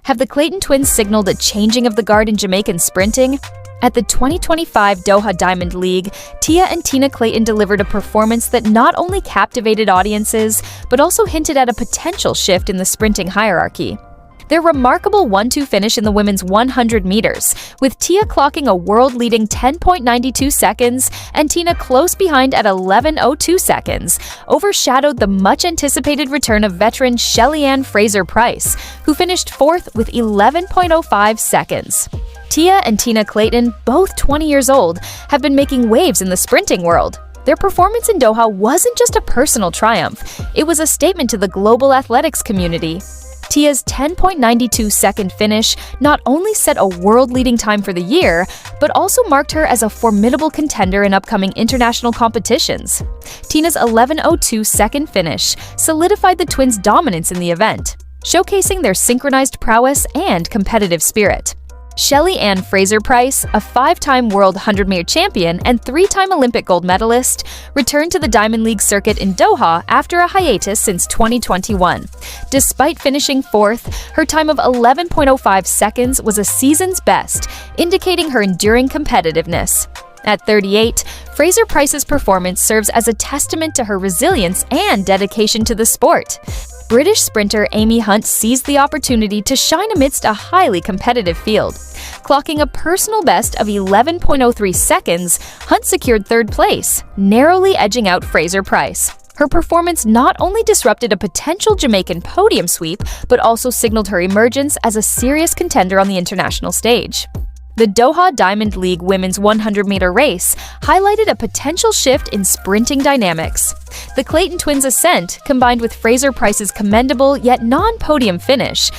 Have the Clayton twins signaled a changing of the guard in Jamaican sprinting? At the 2025 Doha Diamond League, Tia and Tina Clayton delivered a performance that not only captivated audiences, but also hinted at a potential shift in the sprinting hierarchy. Their remarkable 1-2 finish in the women's 100 meters, with Tia clocking a world-leading 10.92 seconds and Tina close behind at 11.02 seconds, overshadowed the much-anticipated return of veteran Shelly-Ann Fraser-Pryce, who finished fourth with 11.05 seconds. Tia and Tina Clayton, both 20 years old, have been making waves in the sprinting world. Their performance in Doha wasn't just a personal triumph, it was a statement to the global athletics community. Tia's 10.92-second finish not only set a world-leading time for the year, but also marked her as a formidable contender in upcoming international competitions. Tina's 11.02-second finish solidified the twins' dominance in the event, showcasing their synchronized prowess and competitive spirit. Shelly-Ann Fraser-Pryce, a 5-time World 100-meter champion and 3-time Olympic gold medalist, returned to the Diamond League circuit in Doha after a hiatus since 2021. Despite finishing fourth, her time of 11.05 seconds was a season's best, indicating her enduring competitiveness. At 38, Fraser-Pryce's performance serves as a testament to her resilience and dedication to the sport. British sprinter Amy Hunt seized the opportunity to shine amidst a highly competitive field. Clocking a personal best of 11.03 seconds, Hunt secured third place, narrowly edging out Fraser-Pryce. Her performance not only disrupted a potential Jamaican podium sweep, but also signaled her emergence as a serious contender on the international stage. The Doha Diamond League women's 100-meter race highlighted a potential shift in sprinting dynamics. The Clayton twins' ascent, combined with Fraser-Pryce's commendable yet non-podium finish,